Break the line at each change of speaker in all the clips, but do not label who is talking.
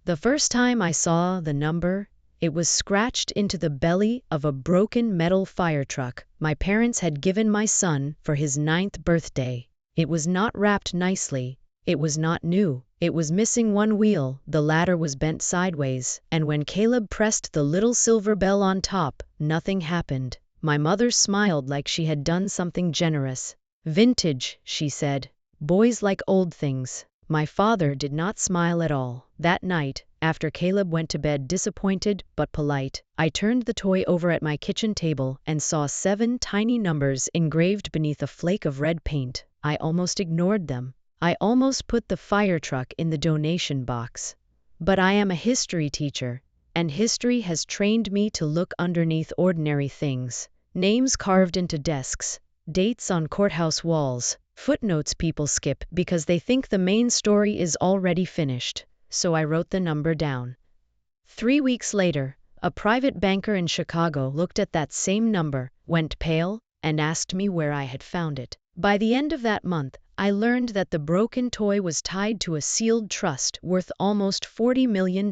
The first time I saw the number, it was scratched into the belly of a broken metal fire truck my parents had given my son for his 9th birthday. It was not wrapped nicely. It was not new. It was missing one wheel, the ladder was bent sideways, and when Caleb pressed the little silver bell on top, nothing happened. My mother smiled like she had done something generous. "Vintage," she said. "Boys like old things." My father did not smile at all. That night, after Caleb went to bed disappointed but polite, I turned the toy over at my kitchen table and saw 7 tiny numbers engraved beneath a flake of red paint. I almost ignored them. I almost put the fire truck in the donation box. But I am a history teacher, and history has trained me to look underneath ordinary things. Names carved into desks, dates on courthouse walls, footnotes people skip because they think the main story is already finished. So I wrote the number down. 3 weeks later, a private banker in Chicago looked at that same number, went pale, and asked me where I had found it. By the end of that month, I learned that the broken toy was tied to a sealed trust worth almost $40 million.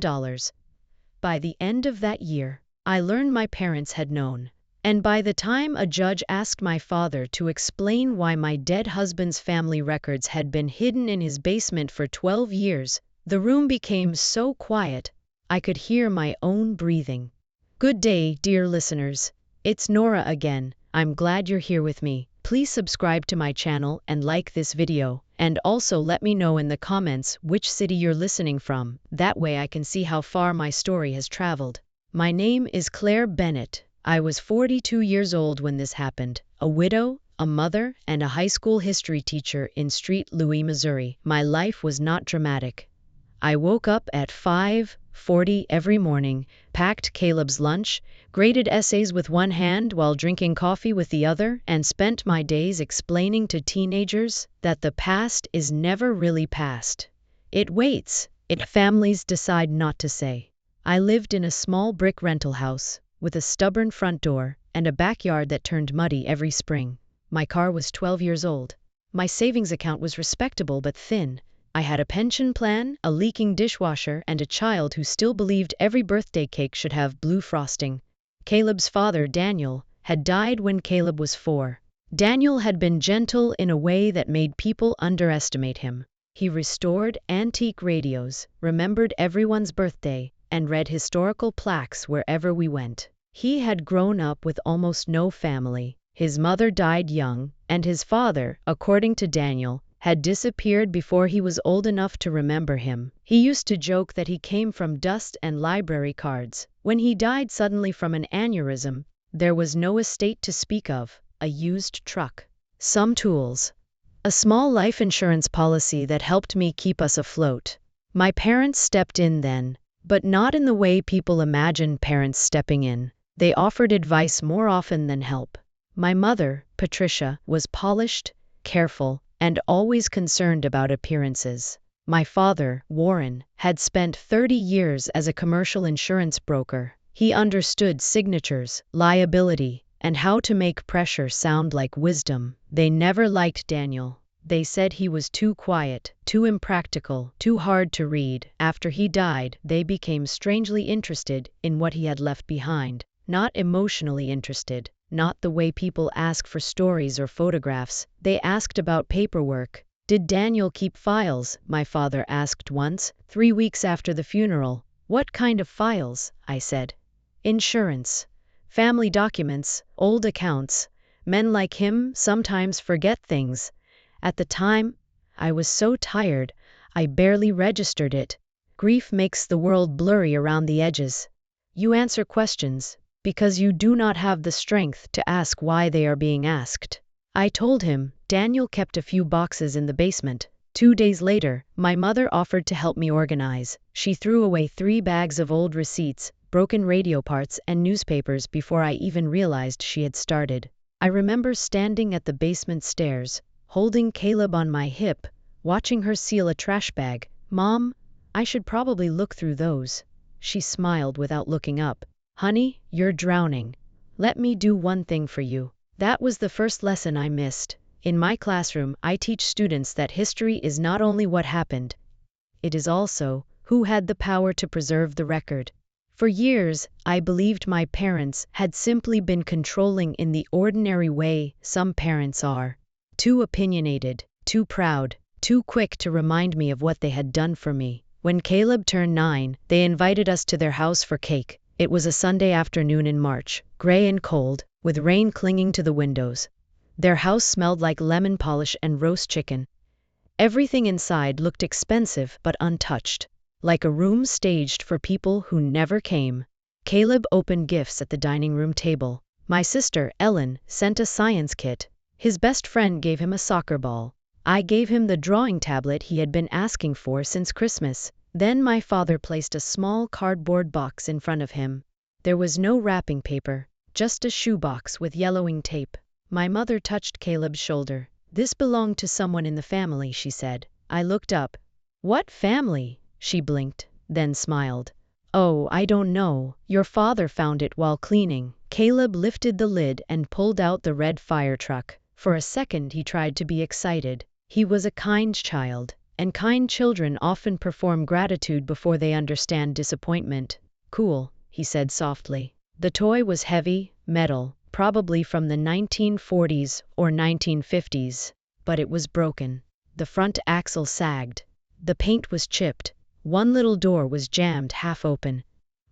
By the end of that year, I learned my parents had known. And by the time a judge asked my father to explain why my dead husband's family records had been hidden in his basement for 12 years, the room became so quiet, I could hear my own breathing. Good day, dear listeners. It's Nora again. I'm glad you're here with me. Please subscribe to my channel and like this video, and also let me know in the comments which city you're listening from. That way I can see how far my story has traveled. My name is Claire Bennett. I was 42 years old when this happened, a widow, a mother, and a high school history teacher in St. Louis, Missouri. My life was not dramatic. I woke up at 5:40 every morning, packed Caleb's lunch, graded essays with one hand while drinking coffee with the other, and spent my days explaining to teenagers that the past is never really past. It waits. Families decide not to say. I lived in a small brick rental house, with a stubborn front door and a backyard that turned muddy every spring. My car was 12 years old. My savings account was respectable but thin. I had a pension plan, a leaking dishwasher, and a child who still believed every birthday cake should have blue frosting. Caleb's father, Daniel, had died when Caleb was 4. Daniel had been gentle in a way that made people underestimate him. He restored antique radios, remembered everyone's birthday, and read historical plaques wherever we went. He had grown up with almost no family. His mother died young, and his father, according to Daniel, had disappeared before he was old enough to remember him. He used to joke that he came from dust and library cards. When he died suddenly from an aneurysm, there was no estate to speak of, a used truck, some tools, a small life insurance policy that helped me keep us afloat. My parents stepped in then, but not in the way people imagine parents stepping in. They offered advice more often than help. My mother, Patricia, was polished, careful, and always concerned about appearances. My father, Warren, had spent 30 years as a commercial insurance broker. He understood signatures, liability, and how to make pressure sound like wisdom. They never liked Daniel. They said he was too quiet, too impractical, too hard to read. After he died, they became strangely interested in what he had left behind. Not emotionally interested. Not the way people ask for stories or photographs. They asked about paperwork. Did Daniel keep files? My father asked once, 3 weeks after the funeral. What kind of files? I said. Insurance. Family documents, old accounts. Men like him sometimes forget things. At the time, I was so tired, I barely registered it. Grief makes the world blurry around the edges. You answer questions because you do not have the strength to ask why they are being asked. I told him. Daniel kept a few boxes in the basement. 2 days later, my mother offered to help me organize. She threw away 3 bags of old receipts, broken radio parts, and newspapers before I even realized she had started. I remember standing at the basement stairs, holding Caleb on my hip, watching her seal a trash bag. Mom, I should probably look through those. She smiled without looking up. Honey, you're drowning. Let me do one thing for you. That was the first lesson I missed. In my classroom, I teach students that history is not only what happened, it is also Who had the power to preserve the record? For years, I believed my parents had simply been controlling in the ordinary way some parents are. Too opinionated, too proud, too quick to remind me of what they had done for me. When Caleb turned 9, they invited us to their house for cake. It was a Sunday afternoon in March, gray and cold, with rain clinging to the windows. Their house smelled like lemon polish and roast chicken. Everything inside looked expensive but untouched, like a room staged for people who never came. Caleb opened gifts at the dining room table. My sister, Ellen, sent a science kit. His best friend gave him a soccer ball. I gave him the drawing tablet he had been asking for since Christmas. Then my father placed a small cardboard box in front of him. There was no wrapping paper, just a shoebox with yellowing tape. My mother touched Caleb's shoulder. "This belonged to someone in the family," she said. I looked up. "What family?" She blinked, then smiled. "Oh, I don't know. Your father found it while cleaning." Caleb lifted the lid and pulled out the red fire truck. For a second he tried to be excited. He was a kind child, and kind children often perform gratitude before they understand disappointment. "Cool," he said softly. The toy was heavy, metal, probably from the 1940s or 1950s, but it was broken. The front axle sagged. The paint was chipped. One little door was jammed half open.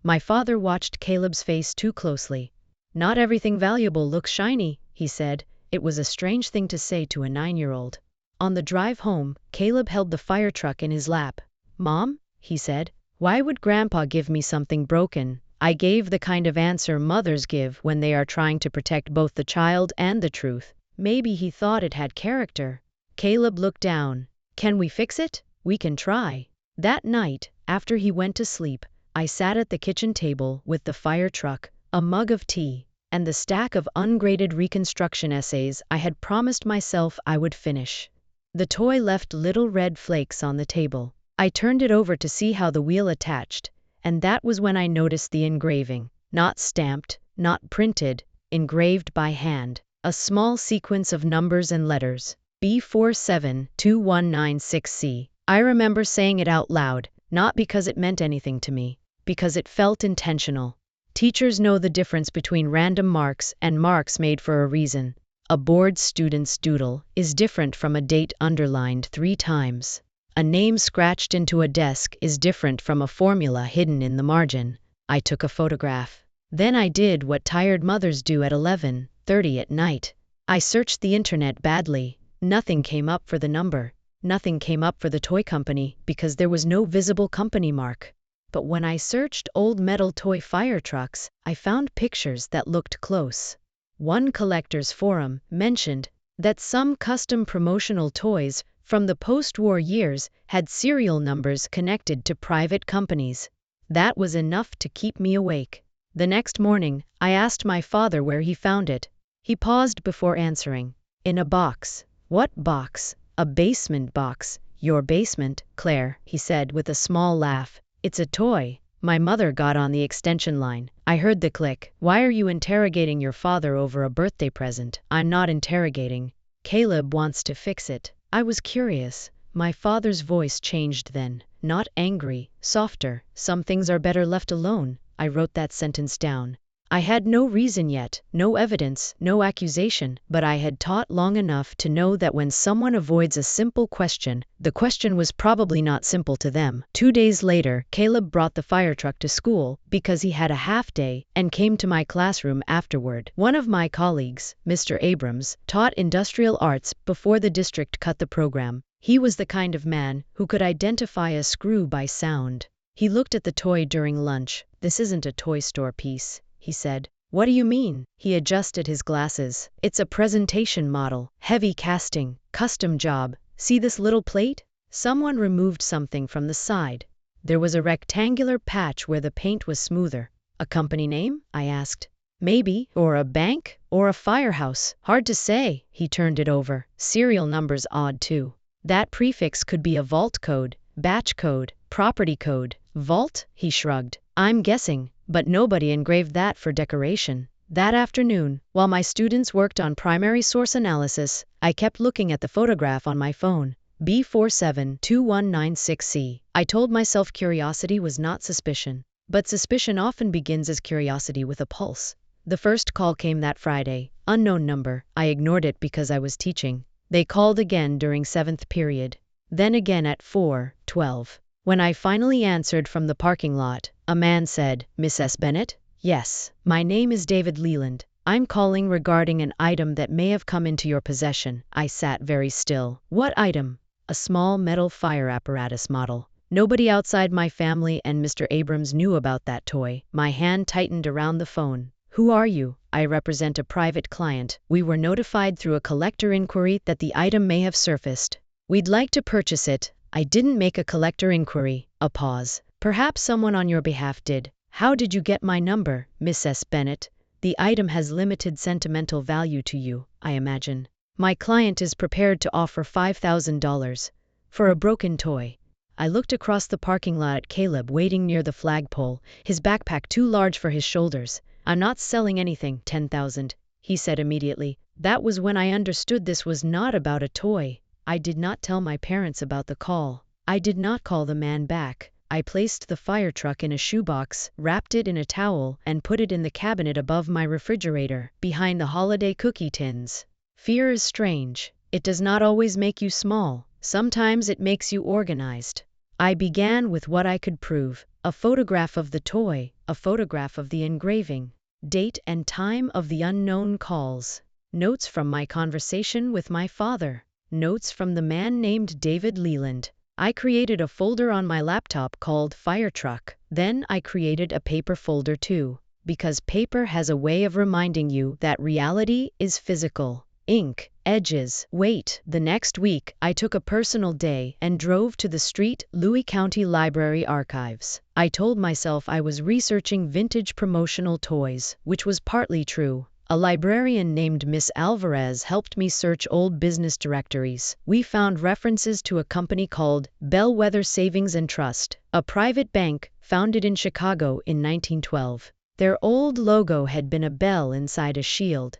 My father watched Caleb's face too closely. "Not everything valuable looks shiny," he said. It was a strange thing to say to a 9-year-old. On the drive home, Caleb held the fire truck in his lap. "Mom," he said, "why would Grandpa give me something broken?" I gave the kind of answer mothers give when they are trying to protect both the child and the truth. Maybe he thought it had character. Caleb looked down. "Can we fix it? We can try." That night, after he went to sleep, I sat at the kitchen table with the fire truck, a mug of tea, and the stack of ungraded reconstruction essays I had promised myself I would finish. The toy left little red flakes on the table. I turned it over to see how the wheel attached, and that was when I noticed the engraving. Not stamped, not printed, engraved by hand. A small sequence of numbers and letters. B472196C. I remember saying it out loud, not because it meant anything to me, because it felt intentional. Teachers know the difference between random marks and marks made for a reason. A bored student's doodle is different from a date underlined 3 times. A name scratched into a desk is different from a formula hidden in the margin. I took a photograph. Then I did what tired mothers do at 11:30 at night. I searched the internet badly. Nothing came up for the number. Nothing came up for the toy company because there was no visible company mark. But when I searched old metal toy fire trucks, I found pictures that looked close. One collector's forum mentioned that some custom promotional toys from the post-war years had serial numbers connected to private companies. That was enough to keep me awake. The next morning, I asked my father where he found it. He paused before answering. "In a box." "What box?" "A basement box." "Your basement, Claire," he said with a small laugh. "It's a toy." My mother got on the extension line. I heard the click. "Why are you interrogating your father over a birthday present?" "I'm not interrogating. Caleb wants to fix it." I was curious. My father's voice changed then. Not angry, softer. "Some things are better left alone." I wrote that sentence down. I had no reason yet, no evidence, no accusation, but I had taught long enough to know that when someone avoids a simple question, the question was probably not simple to them. 2 days later, Caleb brought the fire truck to school because he had a half day and came to my classroom afterward. One of my colleagues, Mr. Abrams, taught industrial arts before the district cut the program. He was the kind of man who could identify a screw by sound. He looked at the toy during lunch. "This isn't a toy store piece," he said. "What do you mean?" He adjusted his glasses. "It's a presentation model. Heavy casting. Custom job. See this little plate?" Someone removed something from the side. There was a rectangular patch where the paint was smoother. "A company name?" I asked. "Maybe. Or a bank. Or a firehouse. Hard to say." He turned it over. "Serial number's odd too. That prefix could be a vault code, batch code, property code." "Vault?" He shrugged. "I'm guessing. But nobody engraved that for decoration." That afternoon, while my students worked on primary source analysis, I kept looking at the photograph on my phone. B472196C. I told myself curiosity was not suspicion. But suspicion often begins as curiosity with a pulse. The first call came that Friday. Unknown number. I ignored it because I was teaching. They called again during 7th period. Then again at 4:12. When I finally answered from the parking lot, a man said, "Miss S. Bennett?" "Yes. My name is David Leland. I'm calling regarding an item that may have come into your possession." I sat very still. "What item?" "A small metal fire apparatus model. Nobody outside my family and Mr. Abrams knew about that toy." My hand tightened around the phone. "Who are you?" "I represent a private client. We were notified through a collector inquiry that the item may have surfaced. We'd like to purchase it." "I didn't make a collector inquiry." A pause. "Perhaps someone on your behalf did. How did you get my number, Miss S. Bennett? The item has limited sentimental value to you, I imagine. My client is prepared to offer $5,000 for a broken toy." I looked across the parking lot at Caleb waiting near the flagpole, his backpack too large for his shoulders. "I'm not selling anything." "10,000, he said immediately. That was when I understood this was not about a toy. I did not tell my parents about the call. I did not call the man back. I placed the fire truck in a shoebox, wrapped it in a towel, and put it in the cabinet above my refrigerator, behind the holiday cookie tins. Fear is strange. It does not always make you small. Sometimes it makes you organized. I began with what I could prove: a photograph of the toy, a photograph of the engraving, date and time of the unknown calls, notes from my conversation with my father, notes from the man named David Leland. I created a folder on my laptop called Fire Truck. Then I created a paper folder too, because paper has a way of reminding you that reality is physical. Ink, edges, weight. The next week, I took a personal day and drove to the St. Louis County Library Archives. I told myself I was researching vintage promotional toys, which was partly true. A librarian named Miss Alvarez helped me search old business directories. We found references to a company called Bellwether Savings and Trust, a private bank founded in Chicago in 1912. Their old logo had been a bell inside a shield.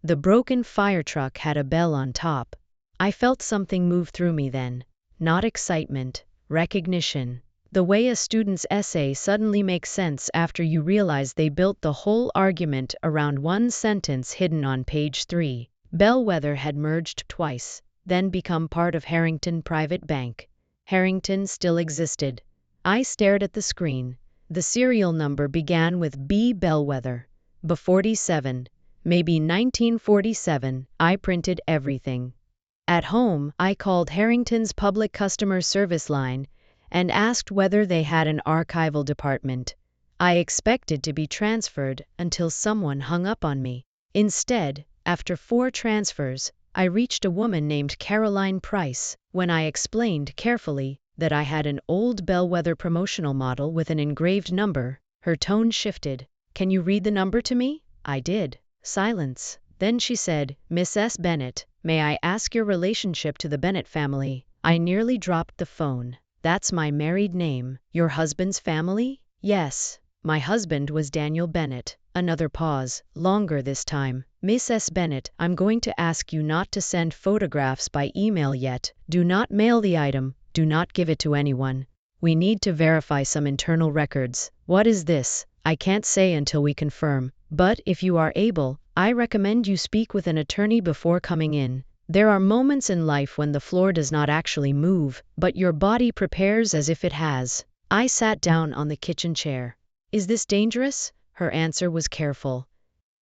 The broken fire truck had a bell on top. I felt something move through me then. Not excitement, recognition. The way a student's essay suddenly makes sense after you realize they built the whole argument around one sentence hidden on page 3. Bellwether had merged twice, then become part of Harrington Private Bank. Harrington still existed. I stared at the screen. The serial number began with B. Bellwether. B47. Maybe 1947. I printed everything. At home, I called Harrington's public customer service line and asked whether they had an archival department. I expected to be transferred until someone hung up on me. Instead, after 4 transfers, I reached a woman named Caroline Price. When I explained carefully that I had an old Bellwether promotional model with an engraved number, her tone shifted. "Can you read the number to me?" I did. Silence. Then she said, "Miss S. Bennett, may I ask your relationship to the Bennett family?" I nearly dropped the phone. "That's my married name." "Your husband's family?" "Yes. My husband was Daniel Bennett." Another pause, longer this time. "Miss S. Bennett, I'm going to ask you not to send photographs by email yet. Do not mail the item. Do not give it to anyone. We need to verify some internal records." "What is this?" "I can't say until we confirm. But if you are able, I recommend you speak with an attorney before coming in. There are moments in life when the floor does not actually move, but your body prepares as if it has." I sat down on the kitchen chair. "Is this dangerous?" Her answer was careful.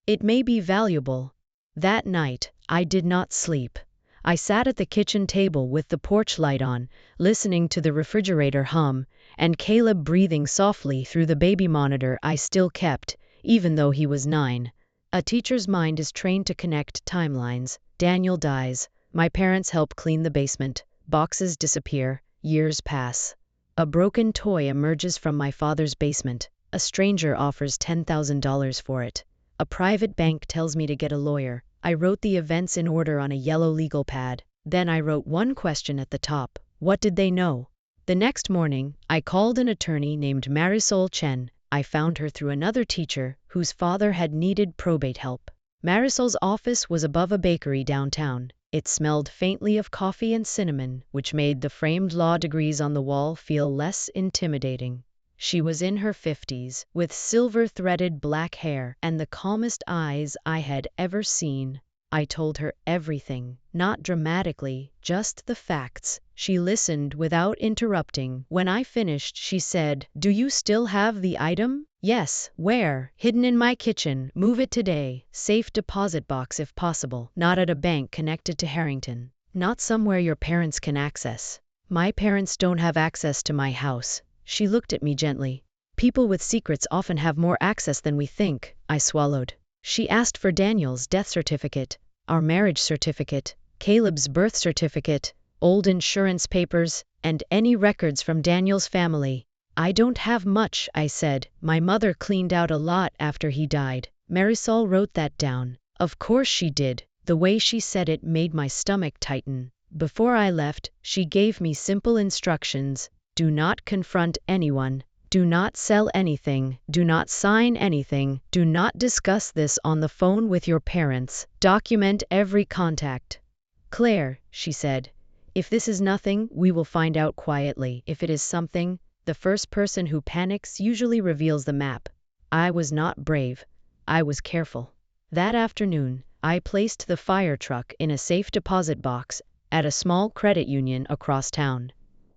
"It may be valuable." That night, I did not sleep. I sat at the kitchen table with the porch light on, listening to the refrigerator hum, and Caleb breathing softly through the baby monitor I still kept, even though he was 9. A teacher's mind is trained to connect timelines. Daniel dies. My parents help clean the basement. Boxes disappear. Years pass. A broken toy emerges from my father's basement. A stranger offers $10,000 for it. A private bank tells me to get a lawyer. I wrote the events in order on a yellow legal pad. Then I wrote one question at the top. What did they know? The next morning, I called an attorney named Marisol Chen. I found her through another teacher whose father had needed probate help. Marisol's office was above a bakery downtown. It smelled faintly of coffee and cinnamon, which made the framed law degrees on the wall feel less intimidating. She was in her 50s, with silver-threaded black hair and the calmest eyes I had ever seen. I told her everything, not dramatically, just the facts. She listened without interrupting. When I finished, she said, "Do you still have the item?" "Yes." "Where?" "Hidden in my kitchen. Move it today. Safe deposit box if possible. Not at a bank connected to Harrington. Not somewhere your parents can access." "My parents don't have access to my house." She looked at me gently. "People with secrets often have more access than we think." I swallowed. She asked for Daniel's death certificate, our marriage certificate, Caleb's birth certificate, old insurance papers, and any records from Daniel's family. "I don't have much," I said. "My mother cleaned out a lot after he died." Marisol wrote that down. Of course she did. The way she said it made my stomach tighten. Before I left, she gave me simple instructions. Do not confront anyone. Do not sell anything. Do not sign anything. Do not discuss this on the phone with your parents. Document every contact. "Claire," she said, "if this is nothing, we will find out quietly. If it is something, the first person who panics usually reveals the map." I was not brave. I was careful. That afternoon, I placed the fire truck in a safe deposit box at a small credit union across town.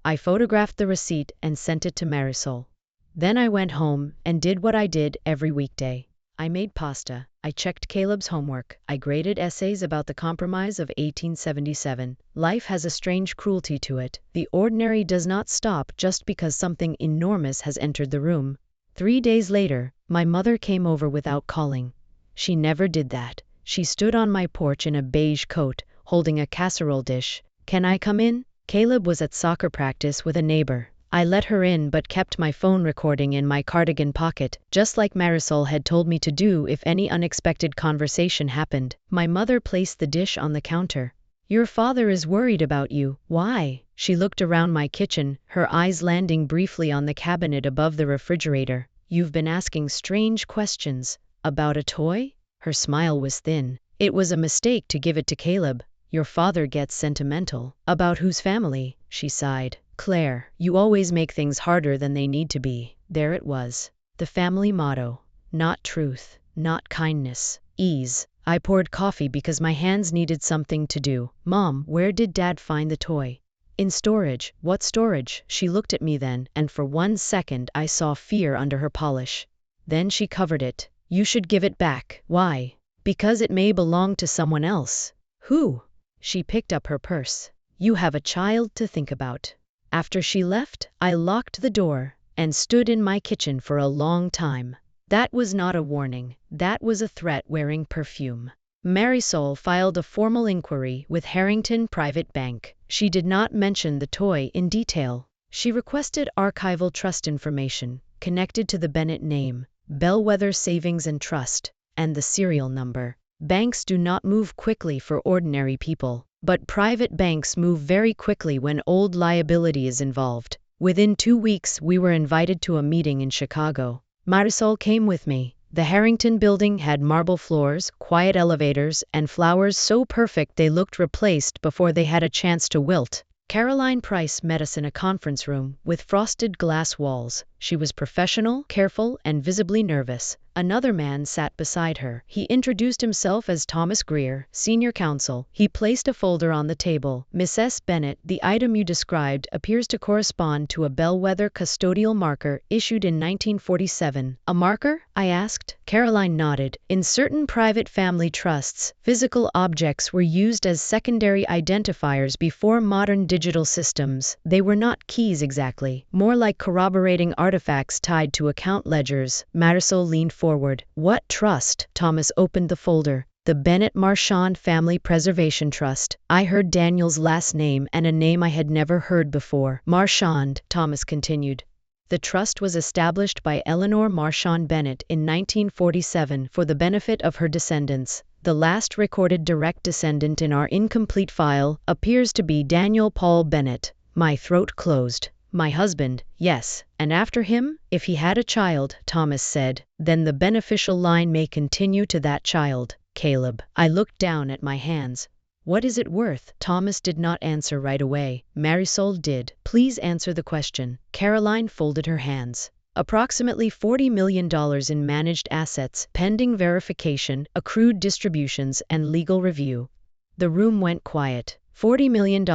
I photographed the receipt and sent it to Marisol. Then I went home and did what I did every weekday. I made pasta. I checked Caleb's homework. I graded essays about the Compromise of 1877. Life has a strange cruelty to it. The ordinary does not stop just because something enormous has entered the room. 3 days later, my mother came over without calling. She never did that. She stood on my porch in a beige coat, holding a casserole dish. "Can I come in?" Caleb was at soccer practice with a neighbor. I let her in but kept my phone recording in my cardigan pocket, just like Marisol had told me to do if any unexpected conversation happened. My mother placed the dish on the counter. "Your father is worried about you." "Why?" She looked around my kitchen, her eyes landing briefly on the cabinet above the refrigerator. "You've been asking strange questions. About a toy?" Her smile was thin. "It was a mistake to give it to Caleb. Your father gets sentimental." "About whose family?" She sighed. "Claire, you always make things harder than they need to be." There it was. The family motto. Not truth, not kindness, ease. I poured coffee because my hands needed something to do. "Mom, where did Dad find the toy?" "In storage." "What storage?" She looked at me then, and for 1 second I saw fear under her polish. Then she covered it. "You should give it back." "Why?" "Because it may belong to someone else." "Who?" She picked up her purse. "You have a child to think about." After she left, I locked the door and stood in my kitchen for a long time. That was not a warning. That was a threat wearing perfume. Marisol filed a formal inquiry with Harrington Private Bank. She did not mention the toy in detail. She requested archival trust information connected to the Bennett name, Bellwether Savings and Trust, and the serial number. Banks do not move quickly for ordinary people, but private banks move very quickly when old liability is involved. Within 2 weeks, we were invited to a meeting in Chicago. Marisol came with me. The Harrington building had marble floors, quiet elevators, and flowers so perfect they looked replaced before they had a chance to wilt. Caroline Price met us in a conference room with frosted glass walls. She was professional, careful, and visibly nervous. Another man sat beside her. He introduced himself as Thomas Greer, senior counsel. He placed a folder on the table. "Miss S. Bennett, the item you described appears to correspond to a bellwether custodial marker issued in 1947. "A marker?" I asked. Caroline nodded. "In certain private family trusts, physical objects were used as secondary identifiers before modern digital systems. They were not keys exactly, more like corroborating artifacts tied to account ledgers." Marisol leaned forward. "What trust?" Thomas opened the folder. "The Bennett Marchand Family Preservation Trust." I heard Daniel's last name and a name I had never heard before. "Marchand," Thomas continued. "The trust was established by Eleanor Marchand Bennett in 1947 for the benefit of her descendants. The last recorded direct descendant in our incomplete file appears to be Daniel Paul Bennett." My throat closed. "My husband, yes, and after him, if he had a child," Thomas said, "then the beneficial line may continue to that child, Caleb." I looked down at my hands. What is it worth? Thomas did not answer right away. Marisol did. Please answer the question. Caroline folded her hands. Approximately $40 million in managed assets, pending verification, accrued distributions, and legal review. The room went quiet. $40 million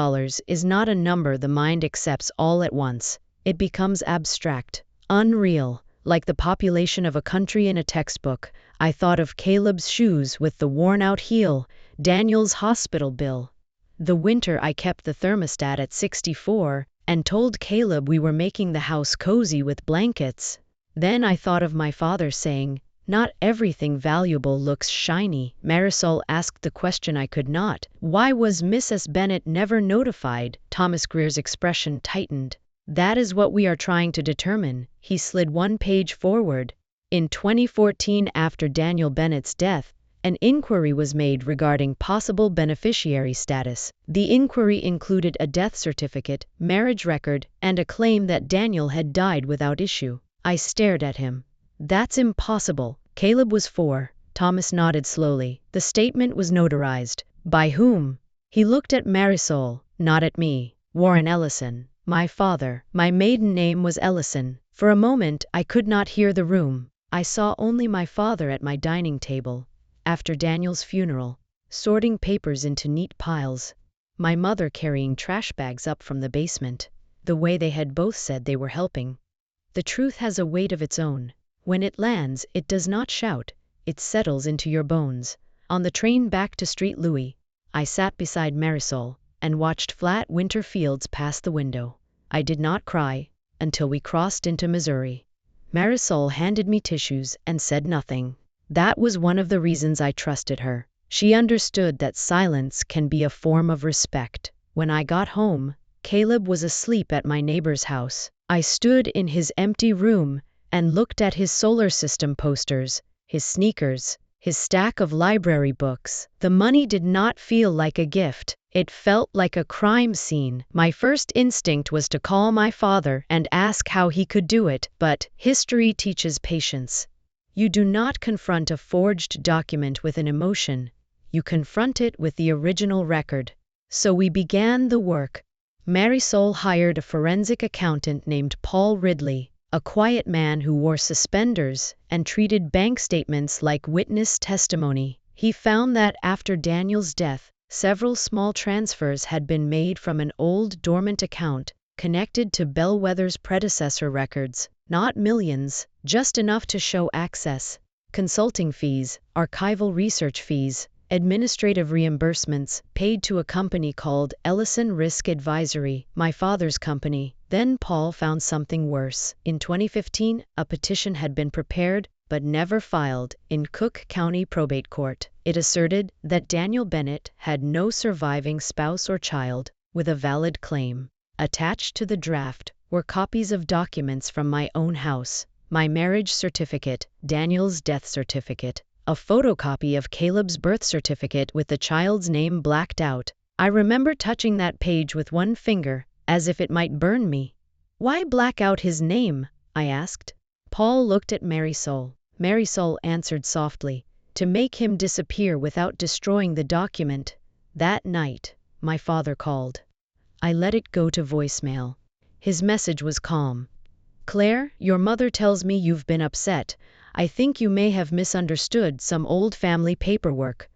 is not a number the mind accepts all at once. It becomes abstract, unreal, like the population of a country in a textbook. I thought of Caleb's shoes with the worn-out heel, Daniel's hospital bill. The winter I kept the thermostat at 64 and told Caleb we were making the house cozy with blankets. Then I thought of my father saying, "Not everything valuable looks shiny." Marisol asked the question I could not. Why was Mrs. Bennet never notified? Thomas Greer's expression tightened. That is what we are trying to determine. He slid one page forward. In 2014, after Daniel Bennett's death, an inquiry was made regarding possible beneficiary status. The inquiry included a death certificate, marriage record, and a claim that Daniel had died without issue. I stared at him. That's impossible. Caleb was 4. Thomas nodded slowly. The statement was notarized. By whom? He looked at Marisol, not at me. Warren Ellison. My father. My maiden name was Ellison. For a moment, I could not hear the room. I saw only my father at my dining table, after Daniel's funeral, sorting papers into neat piles. My mother carrying trash bags up from the basement, the way they had both said they were helping. The truth has a weight of its own. When it lands, it does not shout. It settles into your bones. On the train back to Street Louis, I sat beside Marisol and watched flat winter fields pass the window. I did not cry until we crossed into Missouri. Marisol handed me tissues and said nothing. That was one of the reasons I trusted her. She understood that silence can be a form of respect. When I got home, Caleb was asleep at my neighbor's house. I stood in his empty room and looked at his solar system posters, his sneakers, his stack of library books. The money did not feel like a gift. It felt like a crime scene. My first instinct was to call my father and ask how he could do it, but history teaches patience. You do not confront a forged document with an emotion. You confront it with the original record. So we began the work. Marisol hired a forensic accountant named Paul Ridley, a quiet man who wore suspenders and treated bank statements like witness testimony. He found that after Daniel's death, several small transfers had been made from an old dormant account connected to Bellwether's predecessor records. Not millions, just enough to show access. Consulting fees, archival research fees, administrative reimbursements paid to a company called Ellison Risk Advisory, my father's company. Then Paul found something worse. In 2015, a petition had been prepared but never filed in Cook County Probate Court. It asserted that Daniel Bennett had no surviving spouse or child with a valid claim. Attached to the draft were copies of documents from my own house, my marriage certificate, Daniel's death certificate, a photocopy of Caleb's birth certificate with the child's name blacked out. I remember touching that page with one finger, as if it might burn me. Why black out his name? I asked. Paul looked at Marisol. Marisol answered softly, to make him disappear without destroying the document. That night, my father called. I let it go to voicemail. His message was calm. Claire, your mother tells me you've been upset. I think you may have misunderstood some old family paperwork.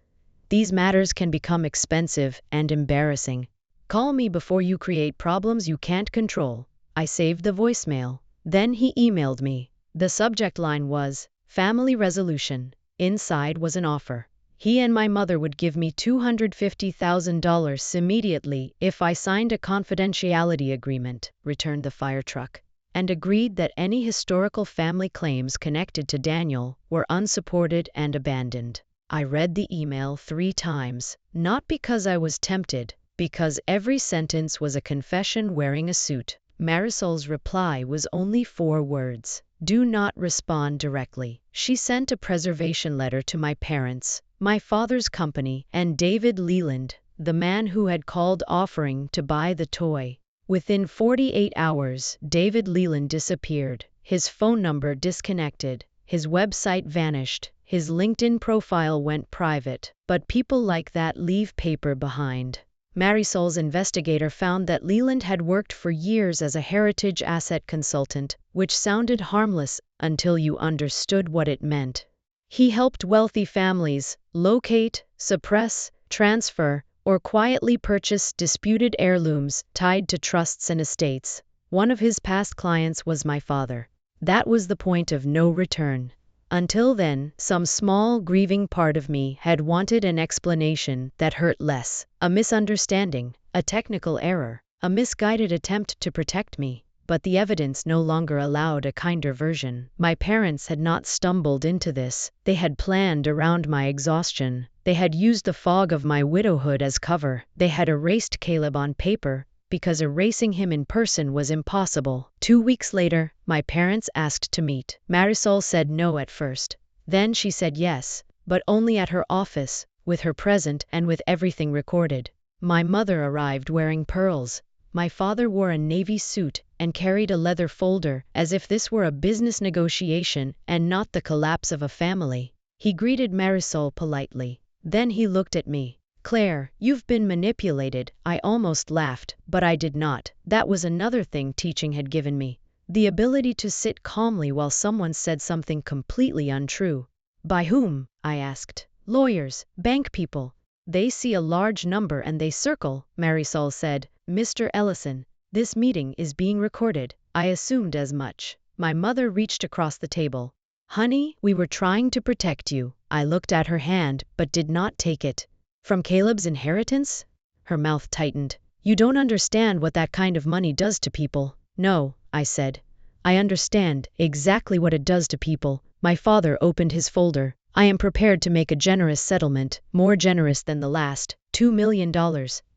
These matters can become expensive and embarrassing. Call me before you create problems you can't control. I saved the voicemail. Then he emailed me. The subject line was, Family Resolution. Inside was an offer. He and my mother would give me $250,000 immediately if I signed a confidentiality agreement, returned the fire truck, and agreed that any historical family claims connected to Daniel were unsupported and abandoned. I read the email 3 times, not because I was tempted, because every sentence was a confession wearing a suit. Marisol's reply was only 4 words. Do not respond directly. She sent a preservation letter to my parents, my father's company, and David Leland, the man who had called offering to buy the toy. Within 48 hours, David Leland disappeared. His phone number disconnected. His website vanished. His LinkedIn profile went private. But people like that leave paper behind. Marisol's investigator found that Leland had worked for years as a heritage asset consultant, which sounded harmless until you understood what it meant. He helped wealthy families locate, suppress, transfer, or quietly purchase disputed heirlooms tied to trusts and estates. One of his past clients was my father. That was the point of no return. Until then, some small, grieving part of me had wanted an explanation that hurt less. A misunderstanding, a technical error, a misguided attempt to protect me. But the evidence no longer allowed a kinder version. My parents had not stumbled into this. They had planned around my exhaustion. They had used the fog of my widowhood as cover. They had erased Caleb on paper, because erasing him in person was impossible. 2 weeks later, my parents asked to meet. Marisol said no at first. Then she said yes, but only at her office, with her present and with everything recorded. My mother arrived wearing pearls. My father wore a navy suit and carried a leather folder, as if this were a business negotiation and not the collapse of a family. He greeted Marisol politely. Then he looked at me. "Claire, you've been manipulated." I almost laughed, but I did not. That was another thing teaching had given me. The ability to sit calmly while someone said something completely untrue. "By whom?" I asked. "Lawyers, bank people. They see a large number and they circle," Marisol said. "Mr. Ellison, this meeting is being recorded." I assumed as much. My mother reached across the table. "Honey, we were trying to protect you." I looked at her hand, but did not take it. "From Caleb's inheritance?" Her mouth tightened. "You don't understand what that kind of money does to people." "No," I said. "I understand exactly what it does to people." My father opened his folder. "I am prepared to make a generous settlement, more generous than the last. $2 million.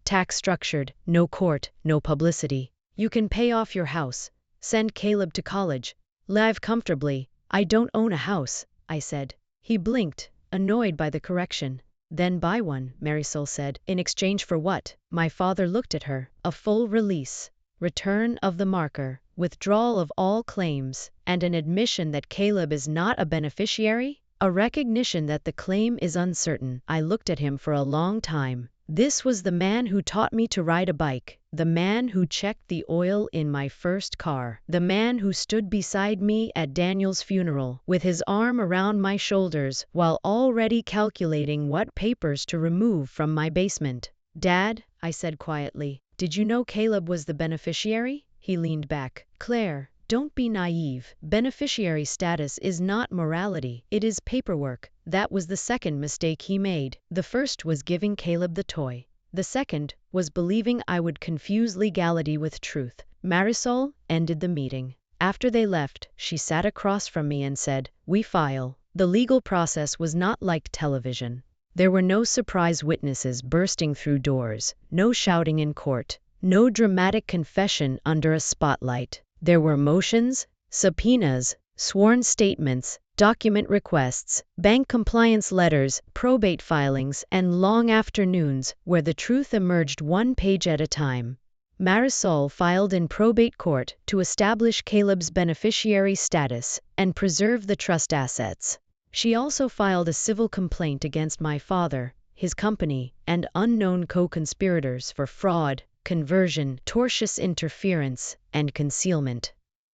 Tax structured, no court, no publicity. You can pay off your house. Send Caleb to college. Live comfortably." "I don't own a house," I said. He blinked, annoyed by the correction. "Then buy one," Marisol said. "In exchange for what?" My father looked at her. "A full release. Return of the marker. Withdrawal of all claims. And an admission that Caleb is not a beneficiary? A recognition that the claim is uncertain." I looked at him for a long time. This was the man who taught me to ride a bike, the man who checked the oil in my first car, the man who stood beside me at Daniel's funeral, with his arm around my shoulders while already calculating what papers to remove from my basement. "Dad," I said quietly, "did you know Caleb was the beneficiary?" He leaned back. "Claire, don't be naive. Beneficiary status is not morality, it is paperwork." That was the second mistake he made. The first was giving Caleb the toy. The second was believing I would confuse legality with truth. Marisol ended the meeting. After they left, she sat across from me and said, "We file." The legal process was not like television. There were no surprise witnesses bursting through doors, no shouting in court, no dramatic confession under a spotlight. There were motions, subpoenas, sworn statements, document requests, bank compliance letters, probate filings, and long afternoons where the truth emerged one page at a time. Marisol filed in probate court to establish Caleb's beneficiary status and preserve the trust assets. She also filed a civil complaint against my father, his company, and unknown co-conspirators for fraud, conversion, tortious interference, and concealment.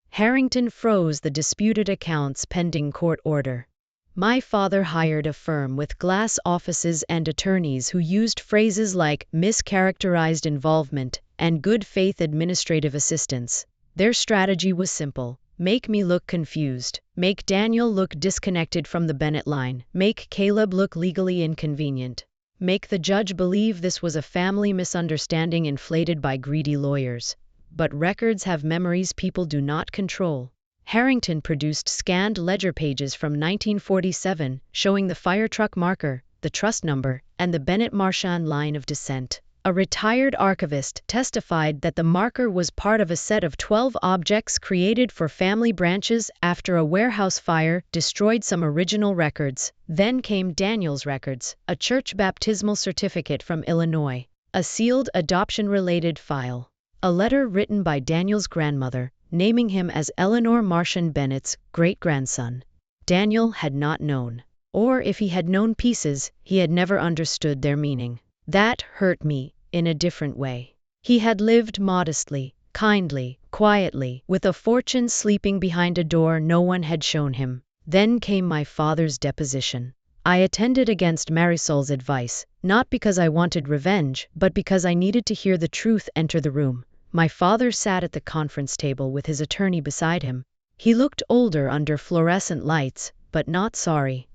Harrington froze the disputed accounts pending court order. My father hired a firm with glass offices and attorneys who used phrases like mischaracterized involvement and good faith administrative assistance. Their strategy was simple: make me look confused, make Daniel look disconnected from the Bennett line, make Caleb look legally inconvenient, make the judge believe this was a family misunderstanding inflated by greedy lawyers. But records have memories people do not control. Harrington produced scanned ledger pages from 1947 showing the fire truck marker, the trust number, and the Bennett-Marchand line of descent. A retired archivist testified that the marker was part of a set of 12 objects created for family branches after a warehouse fire destroyed some original records. Then came Daniel's records, a church baptismal certificate from Illinois, a sealed adoption-related file, a letter written by Daniel's grandmother, naming him as Eleanor Marchand Bennett's great-grandson. Daniel had not known. Or if he had known pieces, he had never understood their meaning. That hurt me in a different way. He had lived modestly, kindly, quietly, with a fortune sleeping behind a door no one had shown him. Then came my father's deposition. I attended against Marisol's advice, not because I wanted revenge, but because I needed to hear the truth enter the room. My father sat at the conference table with his attorney beside him. He looked older under fluorescent lights, but not sorry.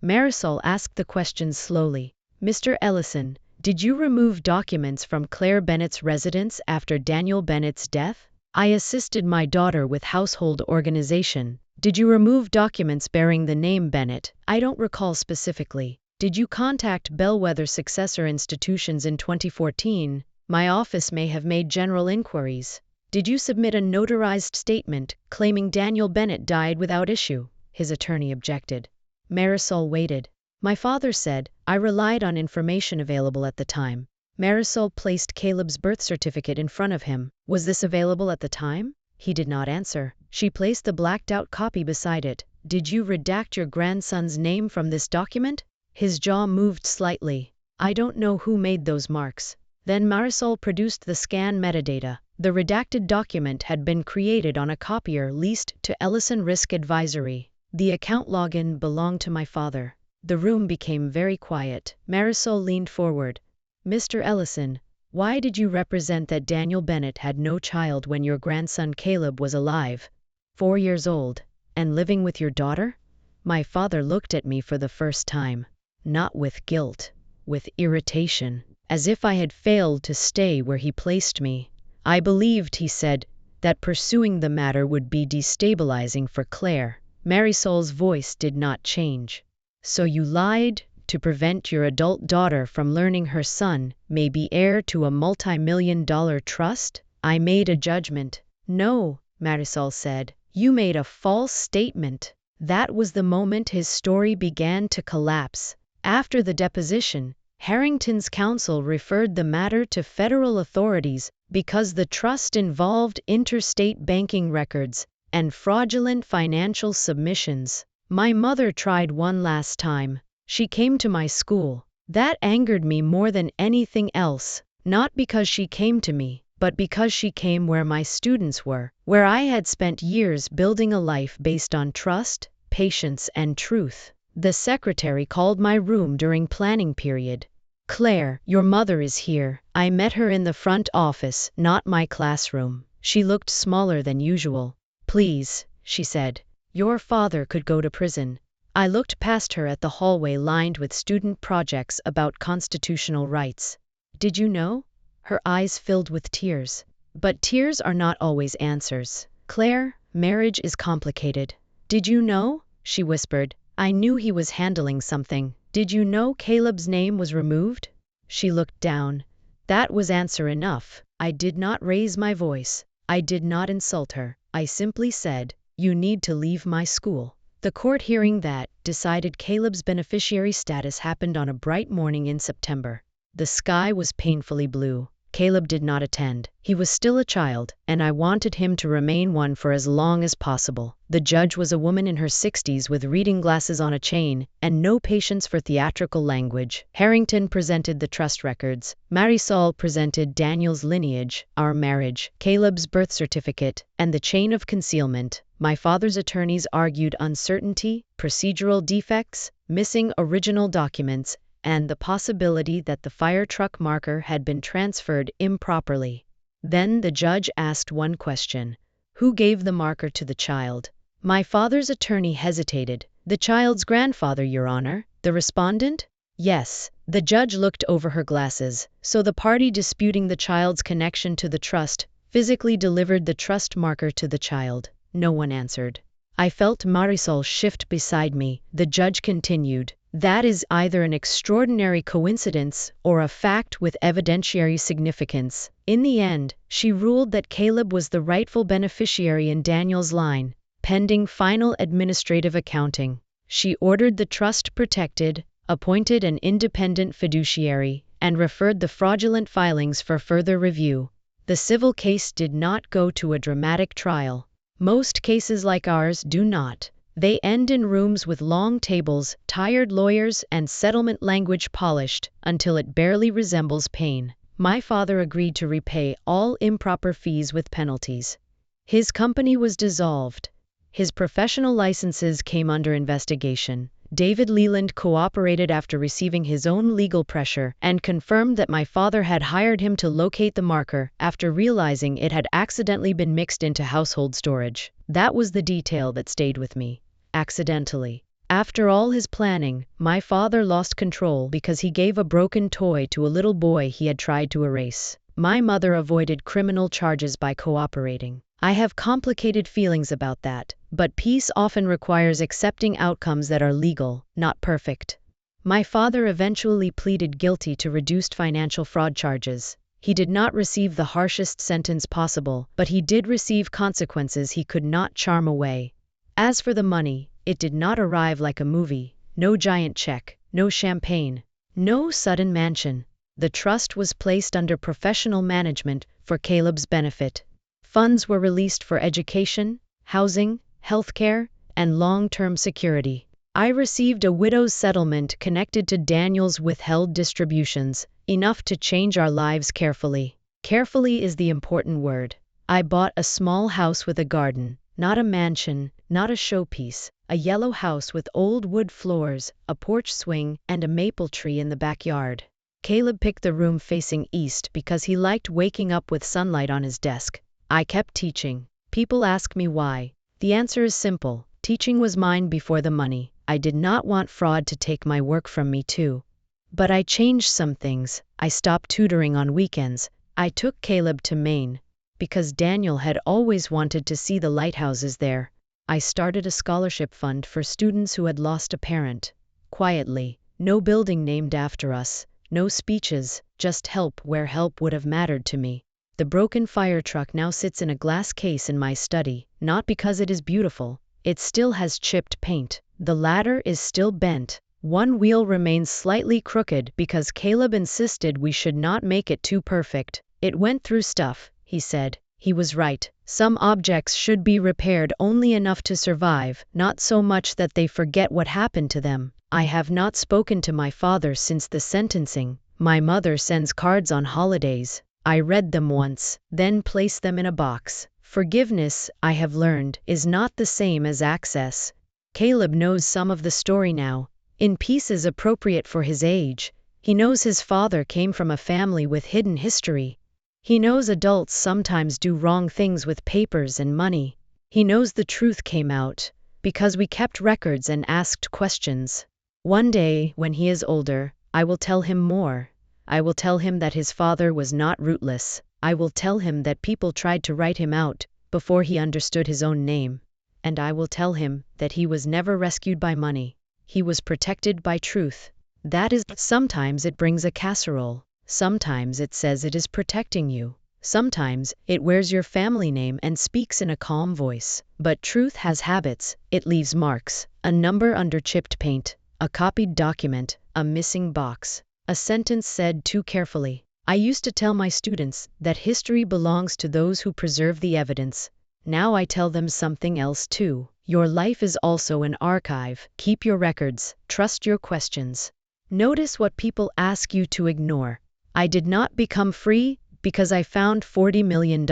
Marisol asked the questions slowly. Mr. Ellison, did you remove documents from Claire Bennett's residence after Daniel Bennett's death? I assisted my daughter with household organization. Did you remove documents bearing the name Bennett? I don't recall specifically. Did you contact Bellwether Successor Institutions in 2014? My office may have made general inquiries. Did you submit a notarized statement claiming Daniel Bennett died without issue? His attorney objected. Marisol waited. My father said, I relied on information available at the time. Marisol placed Caleb's birth certificate in front of him. Was this available at the time? He did not answer. She placed the blacked-out copy beside it. Did you redact your grandson's name from this document? His jaw moved slightly. I don't know who made those marks. Then Marisol produced the scan metadata. The redacted document had been created on a copier leased to Ellison Risk Advisory. The account login belonged to my father. The room became very quiet. Marisol leaned forward. Mr. Ellison, why did you represent that Daniel Bennett had no child when your grandson Caleb was alive, 4 years old, and living with your daughter? My father looked at me for the first time. Not with guilt, with irritation, as if I had failed to stay where he placed me. I believed, he said, that pursuing the matter would be destabilizing for Claire. Marisol's voice did not change. So you lied to prevent your adult daughter from learning her son may be heir to a multi-million-dollar trust? I made a judgment. No, Marisol said. You made a false statement. That was the moment his story began to collapse. After the deposition, Harrington's counsel referred the matter to federal authorities because the trust involved interstate banking records and fraudulent financial submissions. My mother tried one last time. She came to my school. That angered me more than anything else, not because she came to me, but because she came where my students were, where I had spent years building a life based on trust, patience, and truth. The secretary called my room during planning period. Claire, your mother is here. I met her in the front office, not my classroom. She looked smaller than usual. Please, she said. Your father could go to prison. I looked past her at the hallway lined with student projects about constitutional rights. Did you know? Her eyes filled with tears. But tears are not always answers. Claire, marriage is complicated. Did you know? She whispered. I knew he was handling something. Did you know Caleb's name was removed? She looked down. That was answer enough. I did not raise my voice. I did not insult her. I simply said, you need to leave my school. The court hearing that decided Caleb's beneficiary status happened on a bright morning in September. The sky was painfully blue. Caleb did not attend. He was still a child, and I wanted him to remain one for as long as possible. The judge was a woman in her 60s with reading glasses on a chain and no patience for theatrical language. Harrington presented the trust records. Marisol presented Daniel's lineage, our marriage, Caleb's birth certificate, and the chain of concealment. My father's attorneys argued uncertainty, procedural defects, missing original documents, and the possibility that the fire truck marker had been transferred improperly. Then the judge asked one question. Who gave the marker to the child? My father's attorney hesitated. The child's grandfather, Your Honor. The respondent? Yes. The judge looked over her glasses. So the party disputing the child's connection to the trust physically delivered the trust marker to the child. No one answered. I felt Marisol shift beside me. The judge continued. That is either an extraordinary coincidence or a fact with evidentiary significance. In the end, she ruled that Caleb was the rightful beneficiary in Daniel's line, pending final administrative accounting. She ordered the trust protected, appointed an independent fiduciary, and referred the fraudulent filings for further review. The civil case did not go to a dramatic trial. Most cases like ours do not. They end in rooms with long tables, tired lawyers, and settlement language polished until it barely resembles pain. My father agreed to repay all improper fees with penalties. His company was dissolved. His professional licenses came under investigation. David Leland cooperated after receiving his own legal pressure and confirmed that my father had hired him to locate the marker after realizing it had accidentally been mixed into household storage. That was the detail that stayed with me. Accidentally. After all his planning, my father lost control because he gave a broken toy to a little boy he had tried to erase. My mother avoided criminal charges by cooperating. I have complicated feelings about that, but peace often requires accepting outcomes that are legal, not perfect. My father eventually pleaded guilty to reduced financial fraud charges. He did not receive the harshest sentence possible, but he did receive consequences he could not charm away. As for the money, it did not arrive like a movie. No giant check, no champagne, no sudden mansion. The trust was placed under professional management for Caleb's benefit. Funds were released for education, housing, healthcare, and long-term security. I received a widow's settlement connected to Daniel's withheld distributions, enough to change our lives carefully. Carefully is the important word. I bought a small house with a garden, not a mansion, not a showpiece, a yellow house with old wood floors, a porch swing, and a maple tree in the backyard. Caleb picked the room facing east because he liked waking up with sunlight on his desk. I kept teaching. People ask me why. The answer is simple. Teaching was mine before the money. I did not want fraud to take my work from me too. But I changed some things. I stopped tutoring on weekends. I took Caleb to Maine because Daniel had always wanted to see the lighthouses there. I started a scholarship fund for students who had lost a parent. Quietly. No building named after us. No speeches. Just help where help would have mattered to me. The broken fire truck now sits in a glass case in my study, not because it is beautiful. It still has chipped paint. The ladder is still bent. One wheel remains slightly crooked because Caleb insisted we should not make it too perfect. It went through stuff, he said. He was right. Some objects should be repaired only enough to survive, not so much that they forget what happened to them. I have not spoken to my father since the sentencing. My mother sends cards on holidays. I read them once, then place them in a box. Forgiveness, I have learned, is not the same as access. Caleb knows some of the story now, in pieces appropriate for his age. He knows his father came from a family with hidden history. He knows adults sometimes do wrong things with papers and money. He knows the truth came out, because we kept records and asked questions. One day, when he is older, I will tell him more. I will tell him that his father was not rootless. I will tell him that people tried to write him out before he understood his own name. And I will tell him that he was never rescued by money. He was protected by truth. That is, sometimes it brings a casserole. Sometimes it says it is protecting you. Sometimes it wears your family name and speaks in a calm voice. But truth has habits. It leaves marks. A number under chipped paint. A copied document. A missing box. A sentence said too carefully. I used to tell my students that history belongs to those who preserve the evidence. Now I tell them something else too. Your life is also an archive. Keep your records. Trust your questions. Notice what people ask you to ignore. I did not become free because I found $40 million.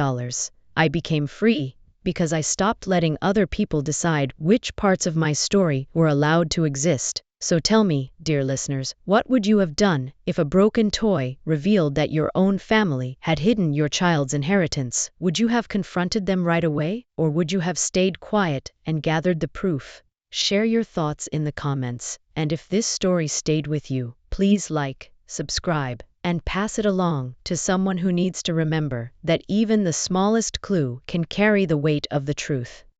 I became free because I stopped letting other people decide which parts of my story were allowed to exist. So tell me, dear listeners, what would you have done if a broken toy revealed that your own family had hidden your child's inheritance? Would you have confronted them right away, or would you have stayed quiet and gathered the proof? Share your thoughts in the comments, and if this story stayed with you, please like, subscribe, and pass it along to someone who needs to remember that even the smallest clue can carry the weight of the truth.